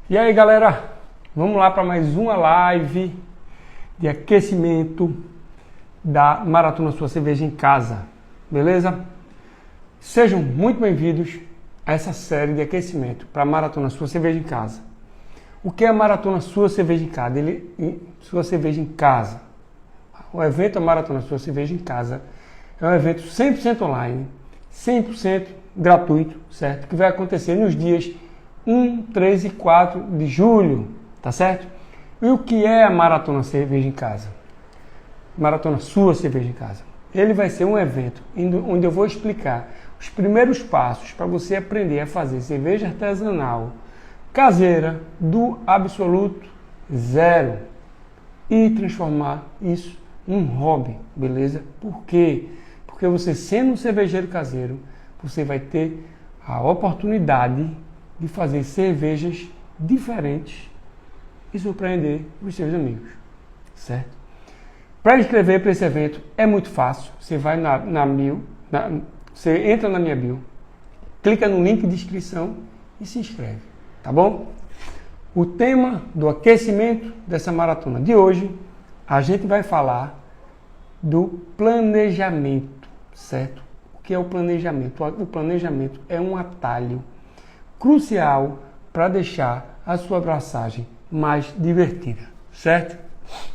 E aí galera, vamos lá para mais uma live de aquecimento da Maratona Sua Cerveja em Casa, beleza? Sejam muito bem-vindos a essa série de aquecimento para a Maratona Sua Cerveja em Casa. O que é a Maratona Sua Cerveja em Casa? Sua Cerveja em Casa. O evento Maratona Sua Cerveja em Casa é um evento 100% online, 100% gratuito, certo? Que vai acontecer nos dias 1, 3 e 4 de julho, tá certo? E o que é a Maratona Cerveja em Casa? Maratona Sua Cerveja em Casa. Ele vai ser um evento onde eu vou explicar os primeiros passos para você aprender a fazer cerveja artesanal caseira do absoluto zero e transformar isso em um hobby, beleza? Por quê? Porque você sendo um cervejeiro caseiro, você vai ter a oportunidade de fazer cervejas diferentes e surpreender os seus amigos, certo? Para inscrever para esse evento é muito fácil. Você vai você entra na minha bio, clica no link de inscrição e se inscreve, tá bom? O tema do aquecimento dessa maratona de hoje, a gente vai falar do planejamento, certo? O que é o planejamento? O planejamento é um atalho crucial para deixar a sua abraçagem mais divertida, certo?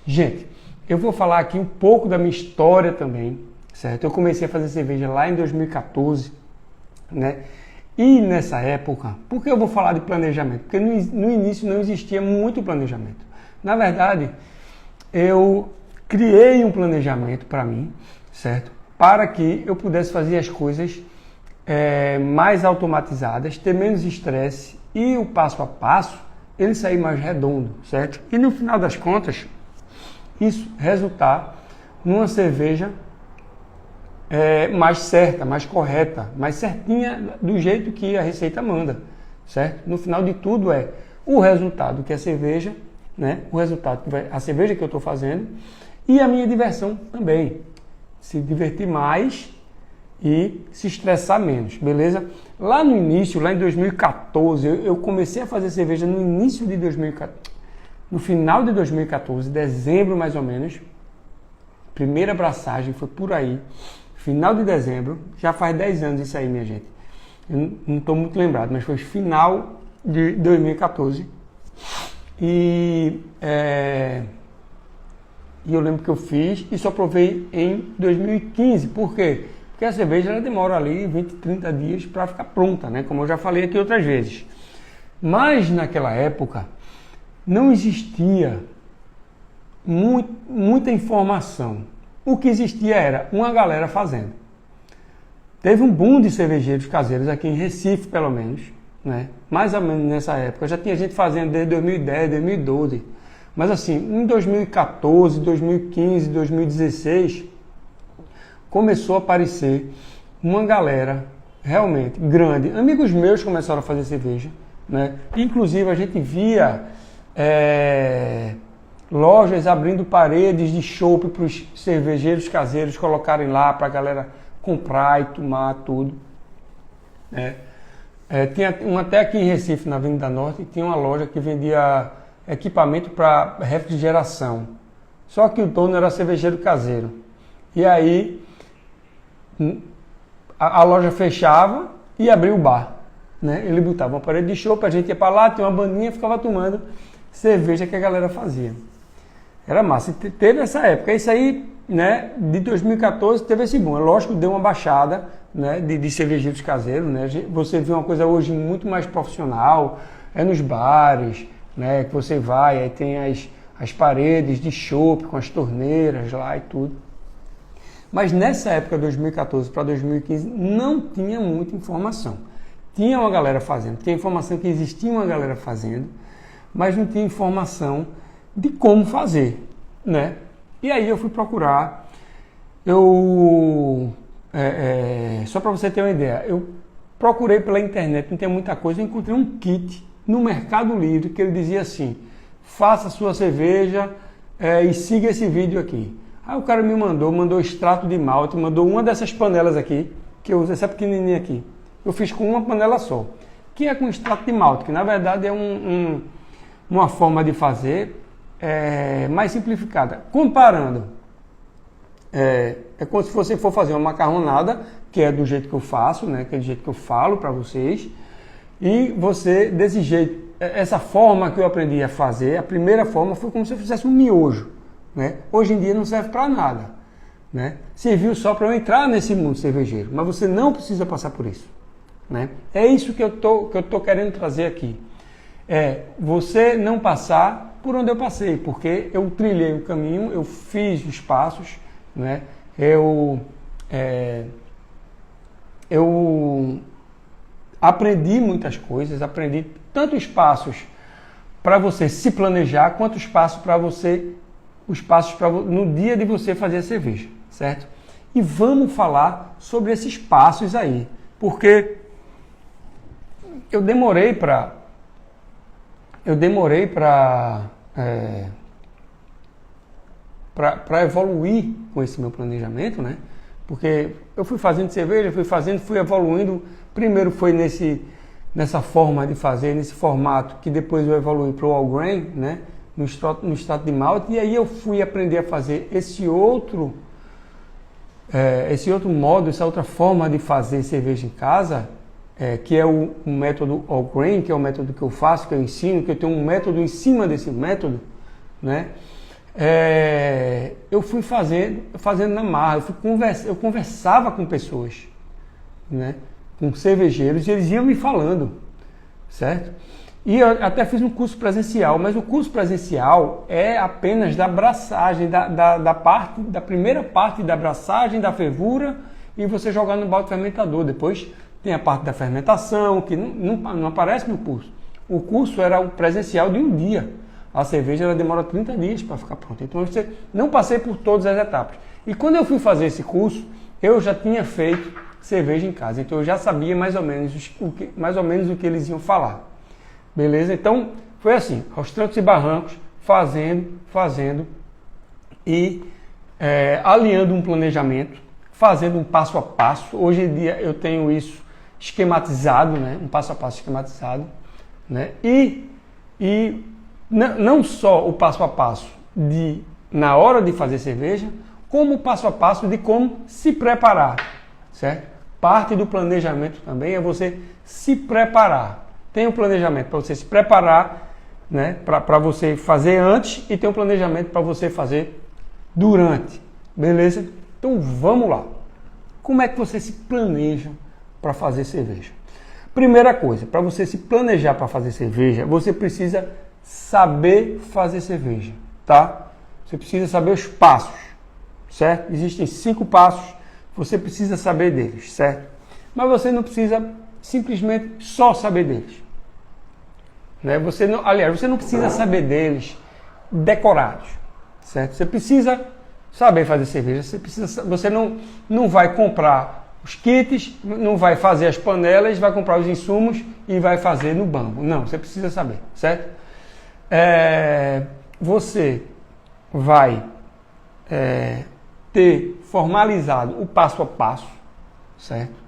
Gente, eu vou falar aqui um pouco da minha história também, certo? Eu comecei a fazer cerveja lá em 2014, né? E nessa época, por que eu vou falar de planejamento? Porque no início não existia muito planejamento. Na verdade, eu criei um planejamento para mim, certo? Para que eu pudesse fazer as coisas mais automatizadas, ter menos estresse e o passo a passo ele sair mais redondo, certo? E no final das contas, isso resultar numa cerveja mais certa, mais correta, mais certinha do jeito que a receita manda, certo? No final de tudo o resultado que a cerveja, né? O resultado a cerveja que eu estou fazendo e a minha diversão também, se divertir mais e se estressar menos, beleza? Lá no início, lá em 2014, eu comecei a fazer cerveja no início de 2014, no final de 2014, dezembro mais ou menos. Primeira abraçagem foi por aí, final de dezembro, já faz 10 anos isso aí, minha gente. Eu não estou muito lembrado, mas foi final de 2014. E eu lembro que eu fiz e só provei em 2015. Por quê? Porque a cerveja ela demora ali 20, 30 dias para ficar pronta, né? Como eu já falei aqui outras vezes. Mas naquela época não existia muita informação. O que existia era uma galera fazendo. Teve um boom de cervejeiros caseiros aqui em Recife, pelo menos, né? Mais ou menos nessa época. Já tinha gente fazendo desde 2010, 2012. Mas assim, em 2014, 2015, 2016, começou a aparecer uma galera realmente grande. Amigos meus começaram a fazer cerveja, né? Inclusive a gente via lojas abrindo paredes de chopp para os cervejeiros caseiros colocarem lá para a galera comprar e tomar tudo. Tinha até aqui em Recife, na Avenida Norte, tinha uma loja que vendia equipamento para refrigeração. Só que o dono era cervejeiro caseiro. E aí a loja fechava e abria o bar, né? Ele botava uma parede de chopp, a gente ia para lá, tinha uma bandinha e ficava tomando cerveja que a galera fazia. Era massa. E teve essa época. Isso aí, né, de 2014 teve esse boom. Lógico que deu uma baixada, né, de cervejeiros caseiros, né? Você vê uma coisa hoje muito mais profissional, nos bares, né, que você vai, aí tem as paredes de chopp com as torneiras lá e tudo. Mas nessa época, 2014 para 2015, não tinha muita informação. Tinha uma galera fazendo, tinha informação que existia uma galera fazendo, mas não tinha informação de como fazer, né? E aí eu fui procurar, só para você ter uma ideia, eu procurei pela internet, não tinha muita coisa, eu encontrei um kit no Mercado Livre que ele dizia assim: faça sua cerveja e siga esse vídeo aqui. Aí o cara me mandou extrato de malte, mandou uma dessas panelas aqui, que eu uso, essa pequenininha aqui. Eu fiz com uma panela só, que é com extrato de malte, que na verdade é uma forma de fazer mais simplificada. Comparando, é como se você for fazer uma macarronada, que é do jeito que eu faço, né? Que é do jeito que eu falo para vocês, e você, desse jeito, essa forma que eu aprendi a fazer, a primeira forma foi como se eu fizesse um miojo, né? Hoje em dia não serve para nada, né? Serviu só para eu entrar nesse mundo cervejeiro, mas você não precisa passar por isso, né? É isso que eu tô querendo trazer aqui. Você não passar por onde eu passei, porque eu trilhei o caminho, eu fiz os passos, né? Eu aprendi muitas coisas, aprendi tanto os passos para você se planejar, quanto os passos para no dia de você fazer a cerveja, certo? E vamos falar sobre esses passos aí, porque eu demorei para evoluir com esse meu planejamento, né? Porque eu fui fazendo cerveja, fui evoluindo. Primeiro foi nessa forma de fazer, nesse formato, que depois eu evoluí para o all grain, né? No extrato de malte, e aí eu fui aprender a fazer esse outro modo, essa outra forma de fazer cerveja em casa, que é o método all grain, que é o método que eu faço, que eu ensino, que eu tenho um método em cima desse método, né? Eu fui fazendo na marra, eu conversava com pessoas, né? Com cervejeiros, e eles iam me falando, certo? E eu até fiz um curso presencial, mas o curso presencial é apenas da abraçagem, da primeira parte da abraçagem, da fervura, e você jogar no balde fermentador. Depois tem a parte da fermentação, que não aparece no curso. O curso era o presencial de um dia. A cerveja ela demora 30 dias para ficar pronta. Então eu não passei por todas as etapas. E quando eu fui fazer esse curso, eu já tinha feito cerveja em casa. Então eu já sabia mais ou menos o que eles iam falar. Beleza? Então foi assim, aos trancos e barrancos, fazendo e alinhando um planejamento, fazendo um passo a passo. Hoje em dia eu tenho isso esquematizado, né? Um passo a passo esquematizado, né? E não só o passo a passo na hora de fazer cerveja, como o passo a passo de como se preparar, certo? Parte do planejamento também é você se preparar. Tem um planejamento para você se preparar, né? Para você fazer antes, e tem um planejamento para você fazer durante, beleza? Então vamos lá. Como é que você se planeja para fazer cerveja? Primeira coisa, para você se planejar para fazer cerveja, você precisa saber fazer cerveja, tá? Você precisa saber os passos, certo? Existem 5 passos, você precisa saber deles, certo? Mas você não precisa simplesmente só saber deles, né? Você não precisa saber deles decorados, certo? Você precisa saber fazer cerveja, você não vai comprar os kits, não vai fazer as panelas, vai comprar os insumos e vai fazer no bambu. Não, você precisa saber, certo? Você vai ter formalizado o passo a passo, certo?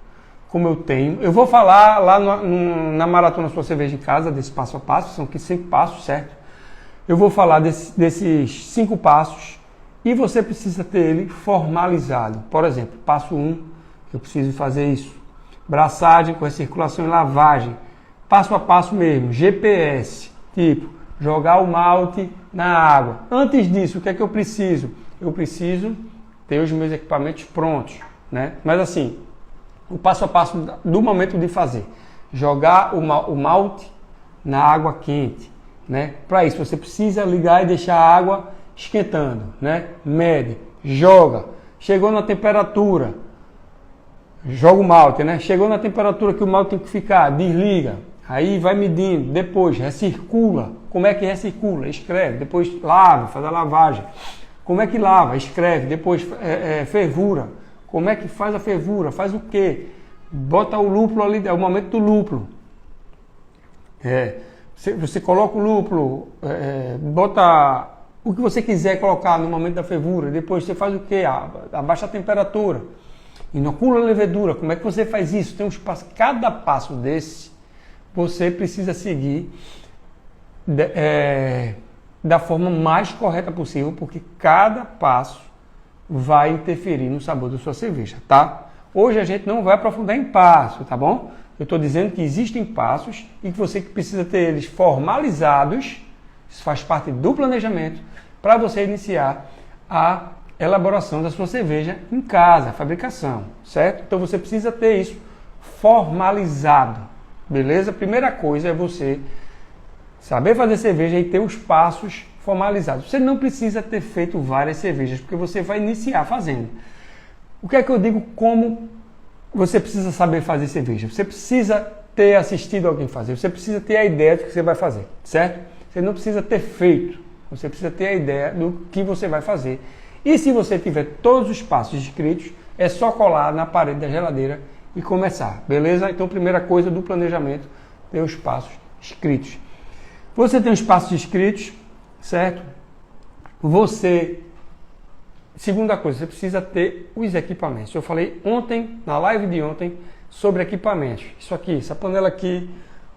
Como eu tenho. Eu vou falar lá na Maratona Sua Cerveja em Casa, desse passo a passo, são aqui 5 passos, certo? Eu vou falar desses 5 passos e você precisa ter ele formalizado. Por exemplo, passo 1, eu preciso fazer isso. Braçagem com recirculação e lavagem. Passo a passo mesmo, GPS, tipo, jogar o malte na água. Antes disso, o que é que eu preciso? Eu preciso ter os meus equipamentos prontos, né? Mas assim, o passo a passo do momento de fazer. Jogar o malte na água quente, né? Para isso, você precisa ligar e deixar a água esquentando, né? Mede, joga. Chegou na temperatura, joga o malte, né? Chegou na temperatura que o malte tem que ficar, desliga. Aí vai medindo, depois recircula. Como é que recircula? Escreve, depois lava, faz a lavagem. Como é que lava? Escreve, depois fervura. Como é que faz a fervura? Faz o quê? Bota o lúpulo ali, é o momento do lúpulo. Você coloca o lúpulo, bota o que você quiser colocar no momento da fervura. Depois você faz o quê? Abaixa a temperatura. Inocula a levedura. Como é que você faz isso? Tem uns passos. Cada passo desse você precisa seguir da forma mais correta possível, porque cada passo vai interferir no sabor da sua cerveja, tá? Hoje a gente não vai aprofundar em passos, tá bom? Eu estou dizendo que existem passos e que você precisa ter eles formalizados, isso faz parte do planejamento, para você iniciar a elaboração da sua cerveja em casa, a fabricação, certo? Então você precisa ter isso formalizado, beleza? Primeira coisa é você saber fazer cerveja e ter os passos formalizados. Você não precisa ter feito várias cervejas, porque você vai iniciar fazendo. O que é que eu digo como você precisa saber fazer cerveja? Você precisa ter assistido alguém fazer, você precisa ter a ideia do que você vai fazer, certo? Você não precisa ter feito, você precisa ter a ideia do que você vai fazer. E se você tiver todos os passos escritos, é só colar na parede da geladeira e começar, beleza? Então, primeira coisa do planejamento, ter os passos escritos. Você tem os passos escritos, certo? Segunda coisa, você precisa ter os equipamentos. Eu falei ontem, na live de ontem, sobre equipamentos. Isso aqui, essa panela aqui,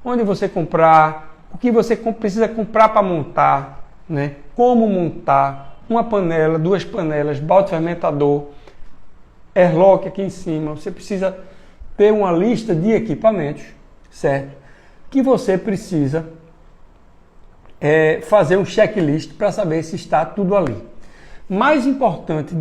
onde você comprar, o que você precisa comprar para montar, né? Como montar uma panela, 2 panelas, balde fermentador, airlock aqui em cima. Você precisa ter uma lista de equipamentos, certo? Que você precisa fazer um checklist para saber se está tudo ali. Mais importante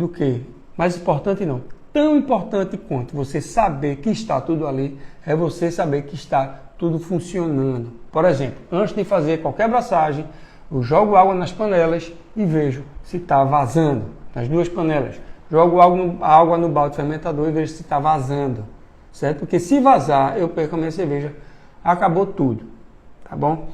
não, tão importante quanto você saber que está tudo ali, é você saber que está tudo funcionando. Por exemplo, antes de fazer qualquer abraçagem, eu jogo água nas panelas e vejo se está vazando nas 2 panelas. Jogo água no balde fermentador e vejo se está vazando, certo? Porque se vazar, eu perco a minha cerveja, acabou tudo, tá bom?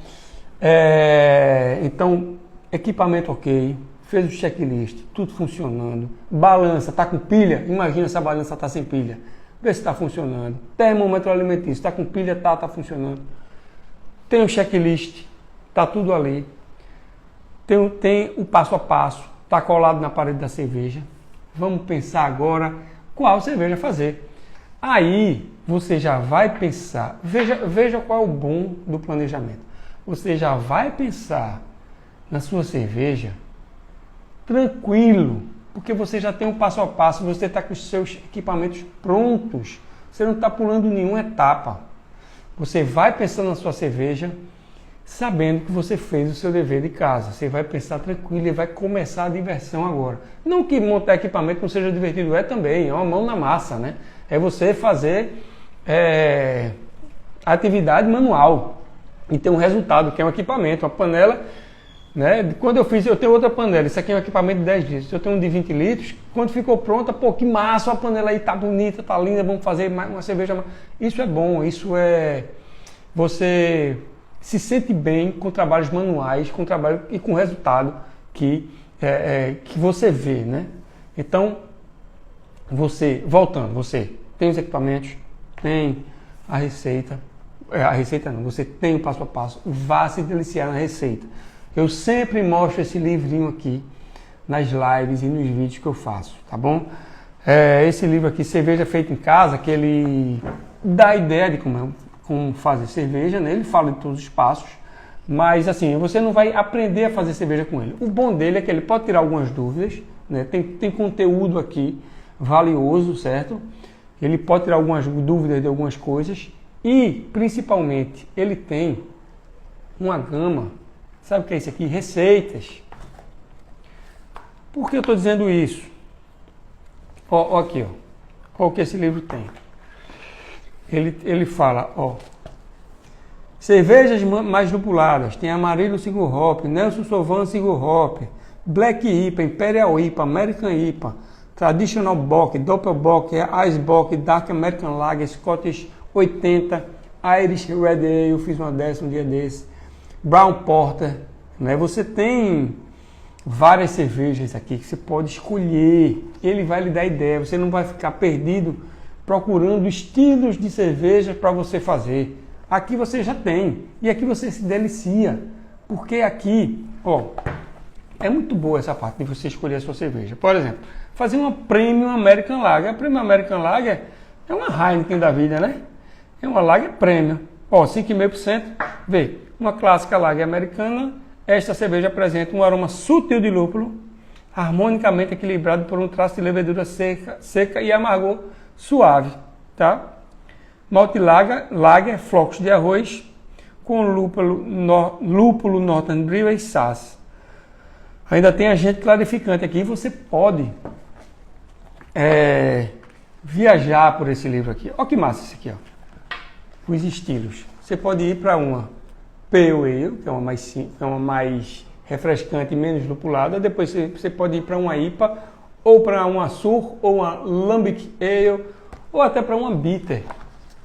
Então, equipamento ok, fez o checklist, tudo funcionando, balança, está com pilha, imagina se a balança está sem pilha, vê se está funcionando, termômetro alimentício, está com pilha, está funcionando, tem o checklist, está tudo ali, tem o passo a passo, está colado na parede da cerveja. Vamos pensar agora qual cerveja fazer. Aí você já vai pensar, veja qual é o bom do planejamento. Você já vai pensar na sua cerveja tranquilo, porque você já tem um passo a passo, você está com os seus equipamentos prontos, você não está pulando nenhuma etapa. Você vai pensando na sua cerveja, sabendo que você fez o seu dever de casa. Você vai pensar tranquilo e vai começar a diversão agora. Não que montar equipamento não seja divertido, também, é uma mão na massa, né? É você fazer atividade manual e ter um resultado, que é um equipamento, uma panela, né? Quando eu tenho outra panela, isso aqui é um equipamento de 10 litros, eu tenho um de 20 litros, quando ficou pronta, pô, que massa, a panela aí tá bonita, tá linda, vamos fazer uma cerveja. Isso é bom, isso é... Você se sente bem com trabalhos manuais, com trabalho e com resultado que você vê, né? Então, você tem os equipamentos, tem a receita não, você tem o passo a passo, vá se deliciar na receita. Eu sempre mostro esse livrinho aqui nas lives e nos vídeos que eu faço, tá bom? Esse livro aqui, Cerveja Feita em Casa, que ele dá a ideia de como fazer cerveja, né? Ele fala de todos os passos, mas assim, você não vai aprender a fazer cerveja com ele. O bom dele é que ele pode tirar algumas dúvidas, né? Tem conteúdo aqui valioso, certo? Ele pode tirar algumas dúvidas de algumas coisas e, principalmente, ele tem uma gama, sabe o que é isso aqui? Receitas. Por que eu estou dizendo isso? Ó, aqui, ó o que esse livro tem. Ele fala, ó, cervejas mais lupuladas, tem Amarillo Single Hop, Nelson Sauvin Single Hop, Black IPA, Imperial IPA, American IPA, Traditional Bock, Doppelbock, Ice Bock, Dark American Lager, Scottish 80, Irish Red Ale, eu fiz uma dessa um dia desse, Brown Porter, né? Você tem várias cervejas aqui que você pode escolher, ele vai lhe dar ideia, você não vai ficar perdido procurando estilos de cerveja para você fazer. Aqui você já tem, e aqui você se delicia, porque aqui, ó, é muito boa essa parte de você escolher a sua cerveja. Por exemplo, fazer uma Premium American Lager. A Premium American Lager é uma Heineken da vida, né? É uma Lager Premium. Ó, 5,5%. Vê, uma clássica lager americana. Esta cerveja apresenta um aroma sutil de lúpulo, harmonicamente equilibrado por um traço de levedura seca e amargor suave, tá? Malte lager, flocos de arroz, com lúpulo Northern Brewer e Sass. Ainda tem agente clarificante aqui. Você pode viajar por esse livro aqui. Olha que massa esse aqui, ó. Os estilos. Você pode ir para uma Pale Ale, que é uma mais refrescante e menos lupulada. Depois você pode ir para uma IPA, ou para uma Sur, ou uma Lambic Ale, ou até para uma Bitter,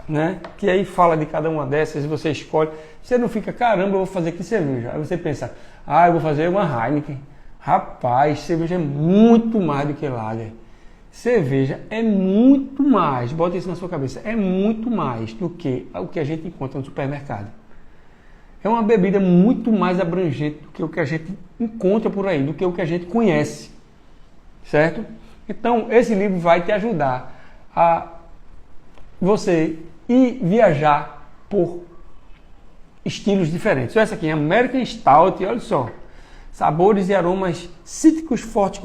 né? Que aí fala de cada uma dessas, você escolhe. Você não fica, caramba, eu vou fazer que cerveja. Aí você pensa, eu vou fazer uma Heineken. Rapaz, cerveja é muito mais do que lager. Cerveja é muito mais, bota isso na sua cabeça, é muito mais do que o que a gente encontra no supermercado. É uma bebida muito mais abrangente do que o que a gente encontra por aí, do que o que a gente conhece, certo? Então, esse livro vai te ajudar a você ir viajar por estilos diferentes. Essa aqui é American Stout, olha só. Sabores e aromas cítricos fortes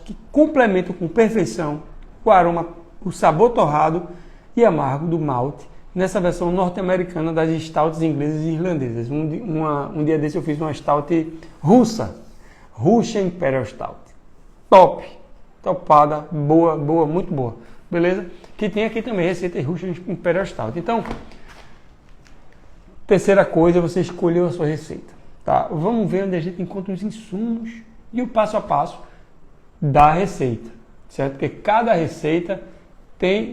que complementam com perfeição o aroma, o sabor torrado e amargo do malte, nessa versão norte-americana das stouts inglesas e irlandesas. Um dia desse eu fiz uma stout russa, Russian Imperial Stout. Top! Topada, boa, muito boa. Beleza? Que tem aqui também receita Russian Imperial Stout. Então, terceira coisa, você escolheu a sua receita. Tá? Vamos ver onde a gente encontra os insumos e o passo a passo da receita, certo? Porque cada receita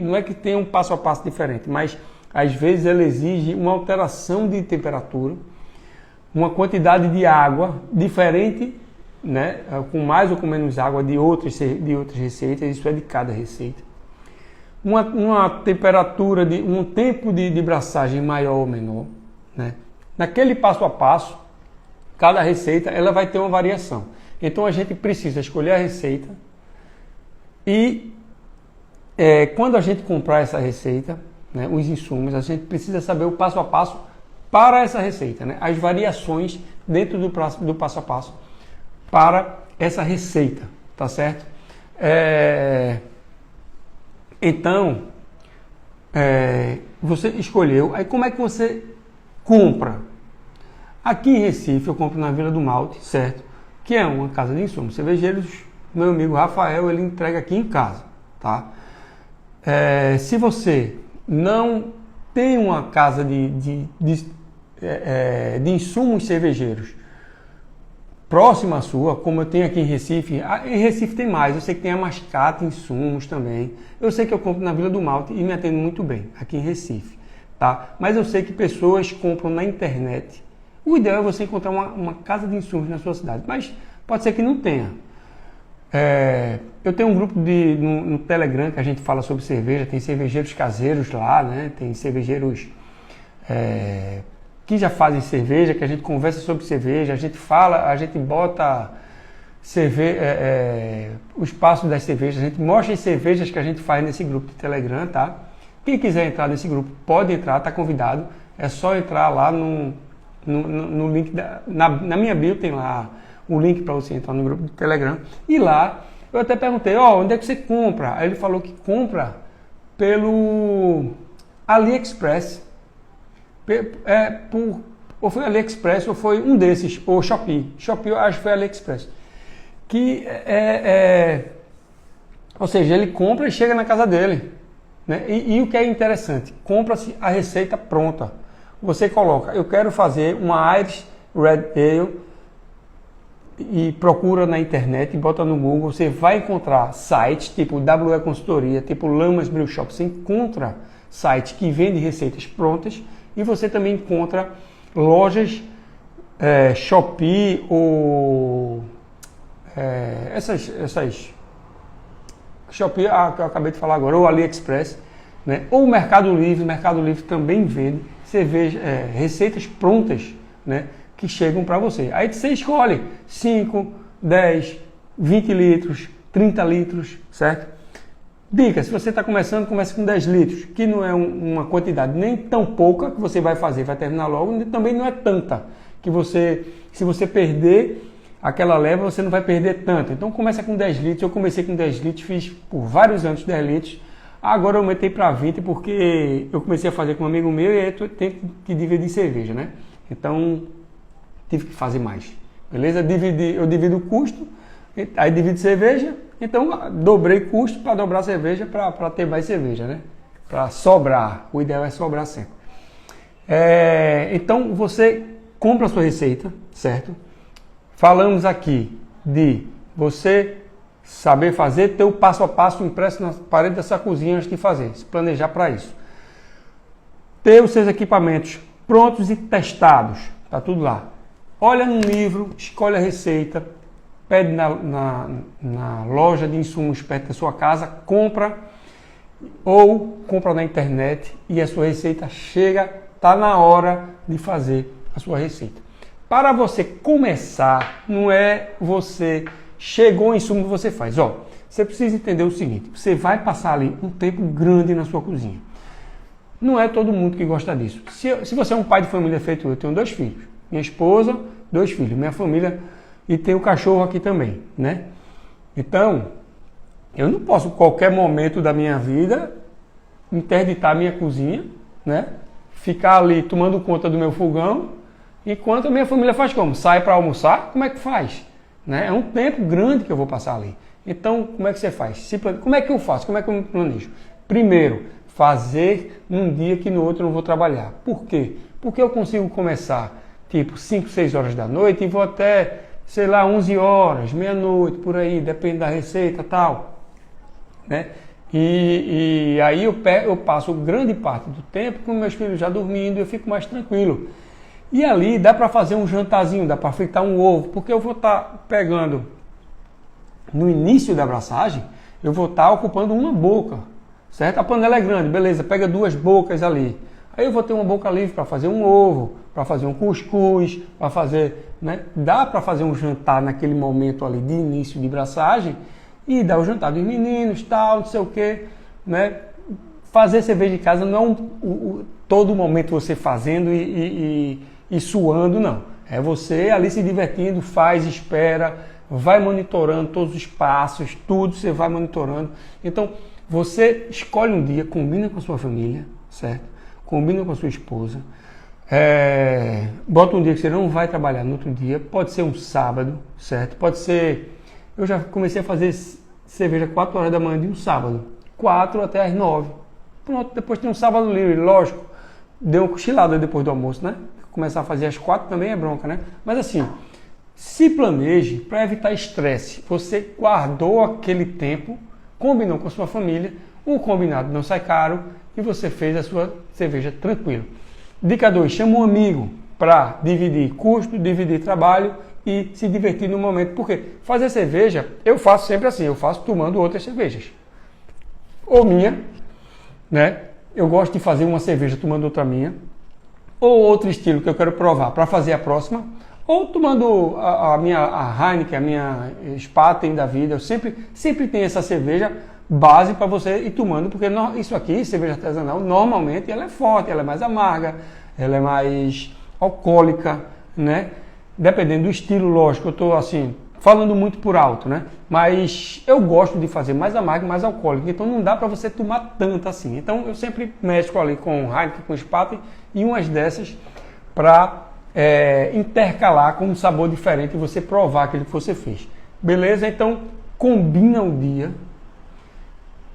não é que tem um passo a passo diferente, mas às vezes ela exige uma alteração de temperatura, uma quantidade de água diferente, né? Com mais ou com menos água de outras receitas, isso é de cada receita. Uma temperatura, um tempo de braçagem maior ou menor, né? Naquele passo a passo, cada receita ela vai ter uma variação. Então a gente precisa escolher a receita e quando a gente comprar essa receita, né, os insumos, a gente precisa saber o passo a passo para essa receita, né, as variações dentro do passo a passo para essa receita, tá certo? Então, você escolheu, aí como é que você compra? Aqui em Recife eu compro na Vila do Malte, certo? Que é uma casa de insumos cervejeiros. Meu amigo Rafael, ele entrega aqui em casa, tá? Se você não tem uma casa de insumos cervejeiros próxima à sua, como eu tenho aqui em Recife tem mais, eu sei que tem a Mascate Insumos também, eu sei que eu compro na Vila do Malte e me atendo muito bem aqui em Recife, tá? Mas eu sei que pessoas compram na internet. O ideal é você encontrar uma casa de insumos na sua cidade, mas pode ser que não tenha. Eu tenho um grupo no Telegram que a gente fala sobre cerveja, tem cervejeiros caseiros lá, né? Tem cervejeiros que já fazem cerveja, que a gente conversa sobre cerveja, a gente bota os passos das cervejas, a gente mostra as cervejas que a gente faz nesse grupo de Telegram, tá? Quem quiser entrar nesse grupo pode entrar, está convidado, é só entrar lá no link, na minha bio tem lá o link para você entrar no grupo do Telegram. E lá eu até perguntei, onde é que você compra? Aí ele falou que compra pelo AliExpress. Ou foi AliExpress ou foi um desses, ou Shopee. Shopee eu acho que foi AliExpress. Ou seja, ele compra e chega na casa dele, né? E o que é interessante, compra-se a receita pronta. Você coloca, eu quero fazer uma Irish Red Ale e procura na internet, bota no Google, você vai encontrar sites tipo WE Consultoria, tipo Lamas Brew Shop, você encontra sites que vendem receitas prontas e você também encontra lojas Shopee ou essas Shopee, que eu acabei de falar agora, ou AliExpress, né? Ou o Mercado Livre também vende receitas prontas, né, que chegam para você. Aí você escolhe 5, 10, 20 litros, 30 litros, certo? Dica, se você está começando, comece com 10 litros, que não é uma quantidade nem tão pouca que você vai fazer, vai terminar logo, também não é tanta, que você, se você perder aquela leva, você não vai perder tanto. Então começa com 10 litros, eu comecei com 10 litros, fiz por vários anos 10 litros, agora eu aumentei para 20 porque eu comecei a fazer com um amigo meu e aí eu tenho que dividir cerveja, né? Então tive que fazer mais, beleza? Eu divido o custo, aí divido cerveja, então dobrei custo para dobrar cerveja, para ter mais cerveja, né? Para sobrar, o ideal é sobrar sempre. Então você compra a sua receita, certo? Falamos aqui de você saber fazer, ter o passo a passo impresso na parede da sua cozinha antes de fazer, se planejar para isso. Ter os seus equipamentos prontos e testados, tá tudo lá. Olha no livro, escolhe a receita, pede na loja de insumos perto da sua casa, compra ou compra na internet e a sua receita chega, tá na hora de fazer a sua receita. Para você começar, não é você chegou em insumo que você faz. Ó, você precisa entender o seguinte, você vai passar ali um tempo grande na sua cozinha. Não é todo mundo que gosta disso. Se você é um pai de família feito eu tenho 2 filhos. Minha esposa, 2 filhos. Minha família e tem o cachorro aqui também, né? Então, eu não posso, qualquer momento da minha vida, interditar a minha cozinha, né? Ficar ali tomando conta do meu fogão, enquanto a minha família faz como? Sai para almoçar? Como é que faz? Né? É um tempo grande que eu vou passar ali. Então, como é que você faz? Como é que eu faço? Como é que eu me planejo? Primeiro, fazer num dia que no outro eu não vou trabalhar. Por quê? Porque eu consigo começar tipo 5, 6 horas da noite e vou até, sei lá, 11 horas, meia-noite, por aí, depende da receita e tal. Né? E aí eu passo grande parte do tempo com meus filhos já dormindo e eu fico mais tranquilo. E ali dá para fazer um jantarzinho, dá para fritar um ovo, porque eu vou estar pegando, no início da abraçagem, eu vou estar ocupando uma boca, certo? A panela é grande, beleza, pega 2 bocas ali. Aí eu vou ter uma boca livre para fazer um ovo, para fazer um cuscuz, para fazer, né? Dá para fazer um jantar naquele momento ali de início de abraçagem e dar o jantar dos meninos, tal, não sei o quê, né? Fazer cerveja em casa não é todo momento você fazendo e suando, não. É você ali se divertindo, faz, espera, vai monitorando todos os passos, tudo você vai monitorando. Então, você escolhe um dia, combina com a sua família, certo? Combina com a sua esposa. Bota um dia que você não vai trabalhar no outro dia. Pode ser um sábado, certo? Pode ser... Eu já comecei a fazer cerveja 4 horas da manhã de um sábado. 4 até as 9. Pronto, depois tem um sábado livre, lógico. Deu uma cochilada depois do almoço, né? Começar a fazer às 4 também é bronca, né? Mas assim, se planeje para evitar estresse. Você guardou aquele tempo, combinou com a sua família, o combinado não sai caro e você fez a sua cerveja tranquilo. Dica 2, chama um amigo para dividir custo, dividir trabalho e se divertir no momento. Porque fazer cerveja, eu faço sempre assim, eu faço tomando outras cervejas. Ou minha, né? Eu gosto de fazer uma cerveja tomando outra minha, ou outro estilo que eu quero provar para fazer a próxima, ou tomando a Heineken, a minha Spaten da vida. Eu sempre tenho essa cerveja base para você ir tomando, porque isso aqui, cerveja artesanal, normalmente ela é forte, ela é mais amarga, ela é mais alcoólica, né? Dependendo do estilo, lógico, eu estou assim, falando muito por alto, né? Mas eu gosto de fazer mais amargo, mais alcoólico, então não dá para você tomar tanto assim. Então eu sempre mesclo ali com Heineken, com Spaten e umas dessas para intercalar com um sabor diferente e você provar aquilo que você fez. Beleza? Então combina o dia,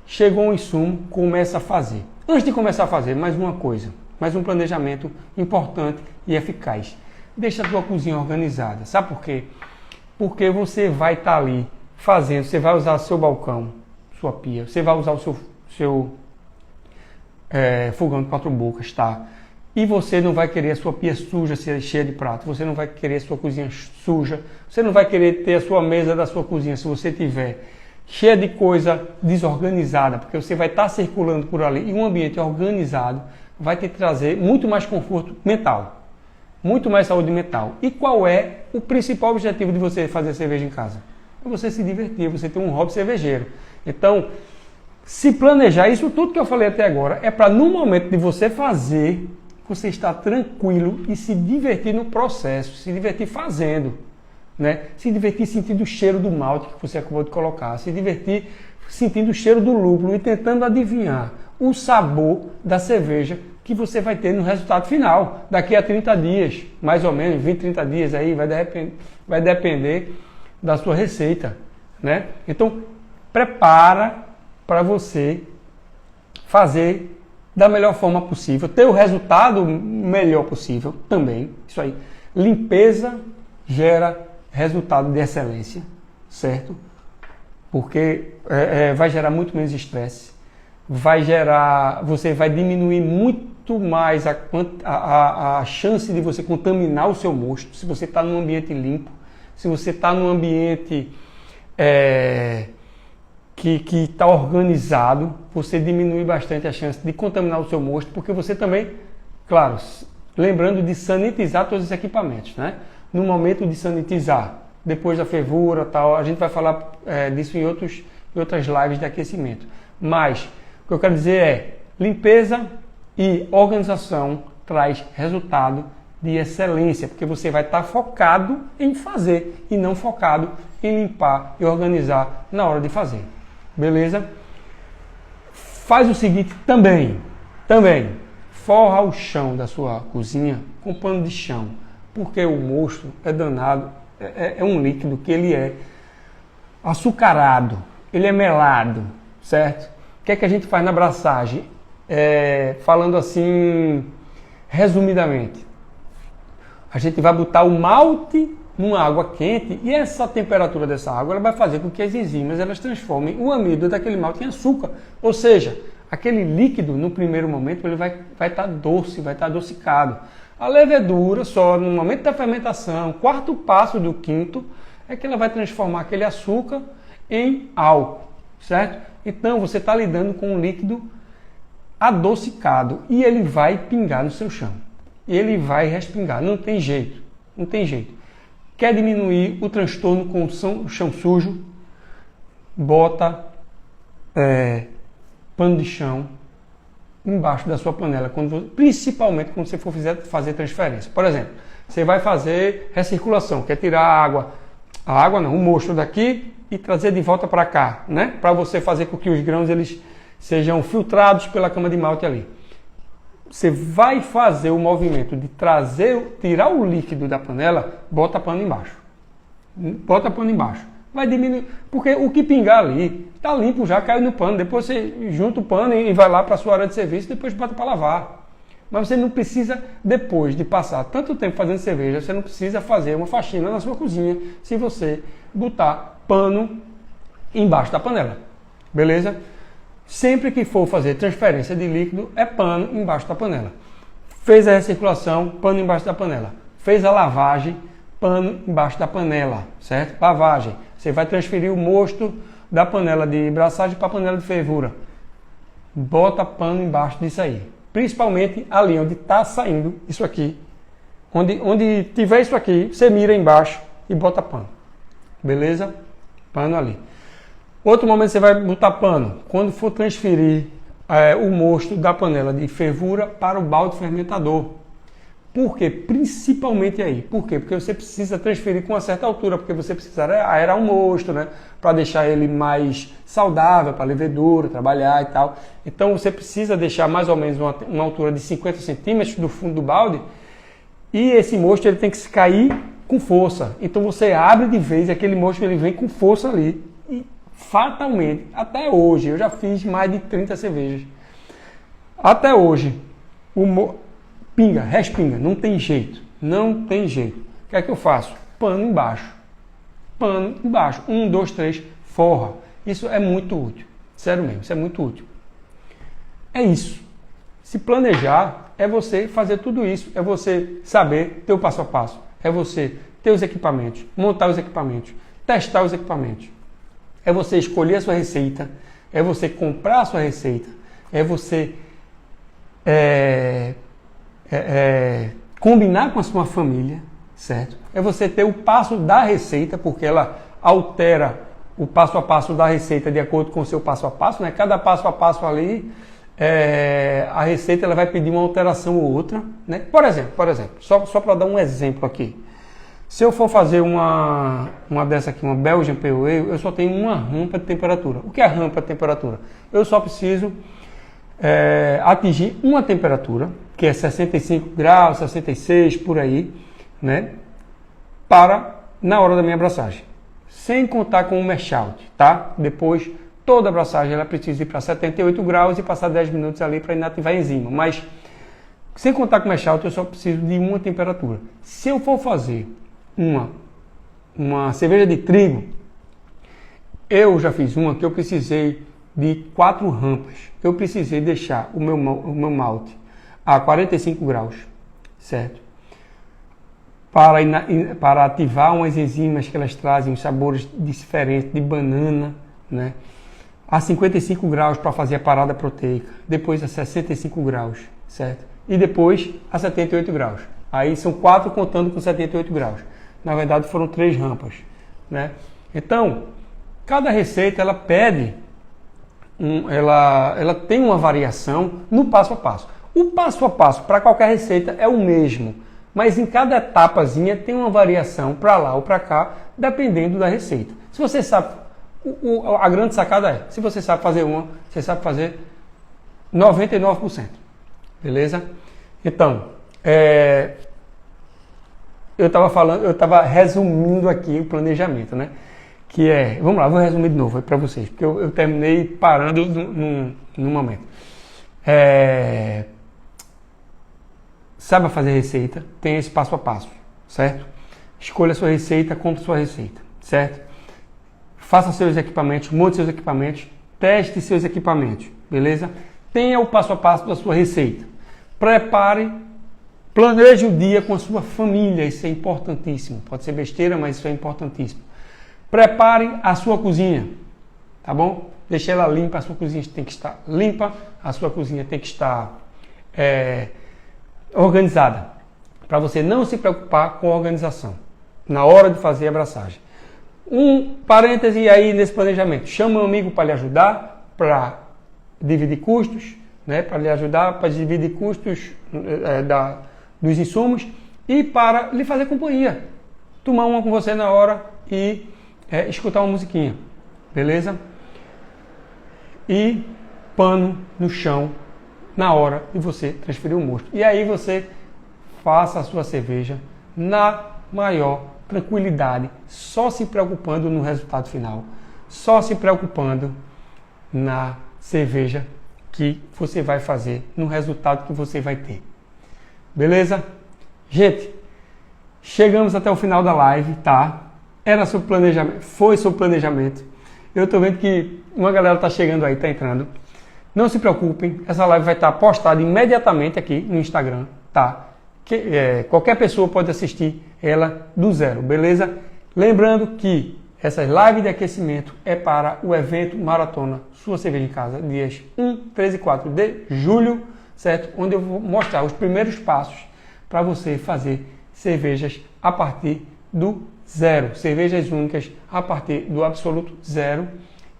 chegou um insumo, começa a fazer. Antes de começar a fazer, mais uma coisa, mais um planejamento importante e eficaz. Deixa a tua cozinha organizada. Sabe por quê? Porque você vai estar ali fazendo, você vai usar seu balcão, sua pia, você vai usar o seu fogão de 4 bocas, tá? E você não vai querer a sua pia suja, ser cheia de prato, você não vai querer a sua cozinha suja, você não vai querer ter a sua mesa da sua cozinha, se você tiver cheia de coisa desorganizada, porque você vai estar circulando por ali e um ambiente organizado vai te trazer muito mais conforto mental. Muito mais saúde mental. E qual é o principal objetivo de você fazer cerveja em casa? É você se divertir, você ter um hobby cervejeiro. Então, Se planejar, isso tudo que eu falei até agora, é para no momento de você fazer, você estar tranquilo e se divertir no processo, se divertir fazendo, né? Se divertir sentindo o cheiro do malte que você acabou de colocar, se divertir sentindo o cheiro do lúpulo e tentando adivinhar o sabor da cerveja que você vai ter no resultado final, daqui a 30 dias, mais ou menos, 20, 30 dias aí, vai depender da sua receita, né? Então, prepara para você fazer da melhor forma possível, ter o resultado melhor possível também. Isso aí. Limpeza gera resultado de excelência, certo? Porque vai gerar muito menos estresse, você vai diminuir muito mais a chance de você contaminar o seu mosto, se você está num ambiente limpo, se você está num ambiente que está organizado, você diminui bastante a chance de contaminar o seu mosto, porque você também, claro, lembrando de sanitizar todos os equipamentos, né? No momento de sanitizar, depois da fervura, tal, a gente vai falar disso em outras lives de aquecimento. Mas o que eu quero dizer é, limpeza e organização traz resultado de excelência, porque você vai estar focado em fazer e não focado em limpar e organizar na hora de fazer. Beleza? Faz o seguinte também, forra o chão da sua cozinha com pano de chão, porque o mosto é danado, é um líquido que ele é açucarado, ele é melado, certo? O que é que a gente faz na braçagem? Falando assim, resumidamente, a gente vai botar o malte numa água quente e essa temperatura dessa água ela vai fazer com que as enzimas elas transformem o amido daquele malte em açúcar. Ou seja, aquele líquido no primeiro momento ele vai estar doce, vai estar adocicado. A levedura só no momento da fermentação, quarto passo do quinto, é que ela vai transformar aquele açúcar em álcool, certo? Então você está lidando com um líquido adocicado e ele vai pingar no seu chão. Ele vai respingar, não tem jeito, não tem jeito. Quer diminuir o transtorno com o chão sujo? Bota pano de chão embaixo da sua panela, principalmente quando você for fazer transferência. Por exemplo, você vai fazer recirculação, quer tirar a água não, o mosto daqui e trazer de volta para cá, né? Para você fazer com que os grãos eles sejam filtrados pela cama de malte ali. Você vai fazer o movimento de tirar o líquido da panela, bota pano embaixo. Bota pano embaixo. Vai diminuir, porque o que pingar ali está limpo já, caiu no pano. Depois você junta o pano e vai lá para a sua área de serviço, depois bota para lavar. Mas você não precisa, depois de passar tanto tempo fazendo cerveja, você não precisa fazer uma faxina na sua cozinha se você botar pano embaixo da panela. Beleza? Sempre que for fazer transferência de líquido, é pano embaixo da panela. Fez a recirculação, pano embaixo da panela. Fez a lavagem, pano embaixo da panela, certo? Lavagem. Você vai transferir o mosto da panela de braçagem para a panela de fervura. Bota pano embaixo disso aí. Principalmente ali onde está saindo isso aqui. Onde tiver isso aqui, você mira embaixo e bota pano. Beleza? Pano ali. Outro momento você vai botar pano quando for transferir o mosto da panela de fervura para o balde fermentador. Por quê? Principalmente aí. Por quê? Porque você precisa transferir com uma certa altura, porque você precisa aerar o mosto, né? Para deixar ele mais saudável, para a levedura, trabalhar e tal. Então você precisa deixar mais ou menos uma altura de 50 centímetros do fundo do balde e esse mosto ele tem que se cair com força. Então você abre de vez e aquele mosto ele vem com força ali. E fatalmente, até hoje, eu já fiz mais de 30 cervejas. Até hoje, pinga, respinga, não tem jeito. Não tem jeito. O que é que eu faço? Pano embaixo. Pano embaixo. 1, 2, 3, forra. Isso é muito útil. Sério mesmo, isso é muito útil. É isso. Se planejar, é você fazer tudo isso. É você saber ter o passo a passo. É você ter os equipamentos, montar os equipamentos, testar os equipamentos. É você escolher a sua receita, é você comprar a sua receita, é você combinar com a sua família, certo? É você ter o passo da receita, porque ela altera o passo a passo da receita de acordo com o seu passo a passo, né? Cada passo a passo ali, a receita ela vai pedir uma alteração ou outra, né? Por exemplo, só para dar um exemplo aqui. Se eu for fazer uma dessa aqui, uma Belgian Pale Ale, eu só tenho uma rampa de temperatura. O que é a rampa de temperatura? Eu só preciso atingir uma temperatura, que é 65 graus, 66, por aí, né? Na hora da minha abraçagem. Sem contar com o mash out, tá? Depois, toda a abraçagem ela precisa ir para 78 graus e passar 10 minutos ali para inativar a enzima. Mas, sem contar com o mash out, eu só preciso de uma temperatura. Se eu for fazer uma cerveja de trigo, eu já fiz uma que eu precisei de 4 rampas. Eu precisei deixar o meu malte a 45 graus, certo? Para ativar umas enzimas que elas trazem os sabores diferentes de banana, né? A 55 graus para fazer a parada proteica, depois a 65 graus, certo? E depois a 78 graus. Aí são 4 contando com 78 graus. Na verdade foram 3 rampas, né? Então, cada receita ela pede, ela tem uma variação no passo a passo. O passo a passo para qualquer receita é o mesmo, mas em cada etapazinha tem uma variação para lá ou para cá, dependendo da receita. Se você sabe, a grande sacada é, se você sabe fazer uma, você sabe fazer 99%, beleza? Então, eu estava resumindo aqui o planejamento, né? Que vamos lá, vou resumir de novo para vocês, porque eu terminei parando num momento. Saiba fazer receita, tem esse passo a passo, certo? Escolha a sua receita, compre sua receita, certo? Faça seus equipamentos, monte seus equipamentos, teste seus equipamentos, beleza? Tenha o passo a passo da sua receita. Prepare, planeje o dia com a sua família, isso é importantíssimo. Pode ser besteira, mas isso é importantíssimo. Prepare a sua cozinha, tá bom? Deixe ela limpa, a sua cozinha tem que estar limpa, a sua cozinha tem que estar organizada, para você não se preocupar com a organização na hora de fazer a abraçagem. Um parêntese aí nesse planejamento: chama um amigo para lhe ajudar, para dividir custos, né? Para lhe ajudar, para dividir custos dos insumos e para lhe fazer companhia, tomar uma com você na hora e escutar uma musiquinha, beleza? E pano no chão na hora de você transferir o mosto. E aí você faça a sua cerveja na maior tranquilidade, só se preocupando no resultado final, só se preocupando na cerveja que você vai fazer, no resultado que você vai ter. Beleza? Gente, chegamos até o final da live, tá? Era sobre planejamento, foi sobre planejamento. Eu tô vendo que uma galera tá chegando aí, tá entrando. Não se preocupem, essa live vai estar postada imediatamente aqui no Instagram, tá? Qualquer pessoa pode assistir ela do zero, beleza? Lembrando que essa live de aquecimento é para o evento Maratona Sua Cerveja em Casa, dias 1, 3 e 4 de julho, certo? Onde eu vou mostrar os primeiros passos para você fazer cervejas a partir do zero, cervejas únicas a partir do absoluto zero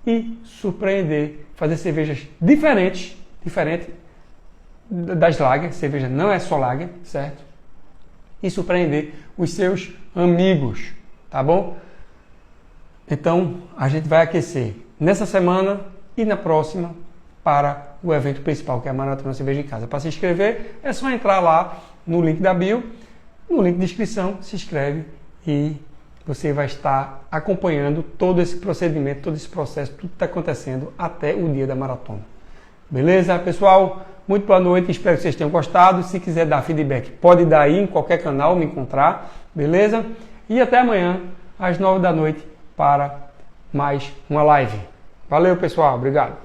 e surpreender, fazer cervejas diferente das lager, cerveja não é só lager, certo? E surpreender os seus amigos, tá bom? Então, a gente vai aquecer nessa semana e na próxima para o evento principal, que é a Maratona Cerveja em Casa. Para se inscrever, é só entrar lá no link da bio, no link de inscrição, se inscreve e você vai estar acompanhando todo esse procedimento, todo esse processo, tudo que está acontecendo até o dia da maratona. Beleza, pessoal? Muito boa noite, espero que vocês tenham gostado. Se quiser dar feedback, pode dar aí em qualquer canal, me encontrar, beleza? E até amanhã, às 9 da noite, para mais uma live. Valeu, pessoal. Obrigado.